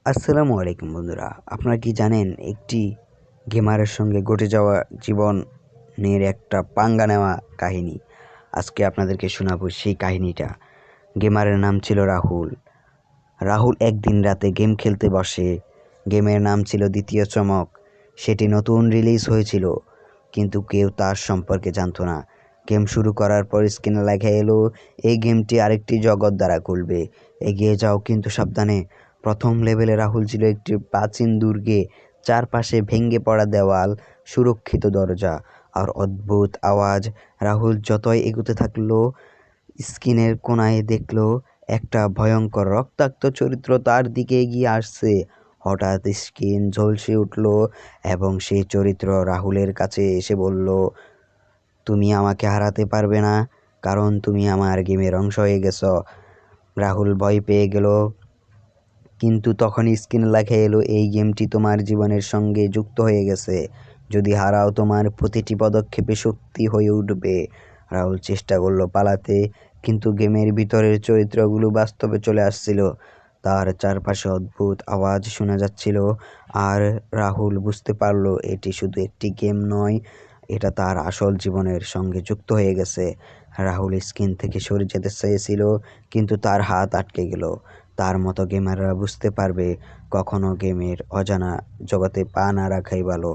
আসসালামু আলাইকুম বন্ধুরা, আপনারা কি জানেন একটি গেমারের সঙ্গে ঘটে যাওয়া জীবনের একটা পাঙ্গা নেওয়া কাহিনী। আজকে আপনাদেরকে শোনাবো সেই কাহিনীটা। গেমারের নাম ছিল রাহুল। রাহুল একদিন রাতে গেম খেলতে বসে। গেমের নাম ছিল দ্বিতীয় চমক। সেটি নতুন রিলিজ হয়েছিল, কিন্তু কেউ তার সম্পর্কে জানতো না। গেম শুরু করার পর স্ক্রিনে লেখা এলো, এই গেমটি আরেকটি জগৎ দ্বারা খুলবে, এগিয়ে যাও কিন্তু সাবধানে। প্রথম লেভেলে রাহুল ছিল একটি প্রাচীন দুর্গে, চারপাশে ভেঙে পড়া দেওয়াল, সুরক্ষিত দরজা আর অদ্ভুত আওয়াজ। রাহুল যতই এগোতে থাকলো, স্ক্রিনের কোণায় দেখলো একটা ভয়ঙ্কর রক্তাক্ত চরিত্র তার দিকে এগিয়ে আসছে। হঠাৎ স্ক্রিন ঝলসে উঠল এবং সেই চরিত্র রাহুলের কাছে এসে বলল, তুমি আমাকে হারাতে পারবে না, কারণ তুমি আমার গেমের অংশ হয়ে গেছো। রাহুল ভয় পেয়ে গেল, কিন্তু তখন স্ক্রিনে লেখা এলো, এই গেমটি তোমার জীবনের সঙ্গে যুক্ত হয়ে গেছে। যদি হারাও, তোমার প্রতিটি পদক্ষেপে শক্তি হয়ে উঠবে। রাহুল চেষ্টা করলো পালাতে, কিন্তু গেমের ভিতরের চরিত্রগুলো বাস্তবে চলে আসছিল। তার চারপাশে অদ্ভুত আওয়াজ শোনা যাচ্ছিল, আর রাহুল বুঝতে পারলো এটি শুধু একটি গেম নয়, এটা তার আসল জীবনের সঙ্গে যুক্ত হয়ে গেছে। রাহুল স্ক্রিন থেকে সরে যেতে চেয়েছিল, কিন্তু তার হাত আটকে গেল। তার মতো গেমাররা বুঝতে পারবে, কখনো গেমের অজানা জগতে পা না রাখাই ভালো।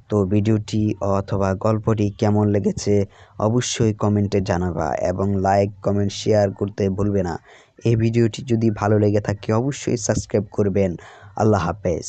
তো ভিডিওটি অথবা গল্পটি কেমন লেগেছে অবশ্যই কমেন্টে জানাবা, এবং লাইক কমেন্ট শেয়ার করতে ভুলবে না। এই ভিডিওটি যদি ভালো লেগে থাকে অবশ্যই সাবস্ক্রাইব করবেন। আল্লাহ হাফেজ।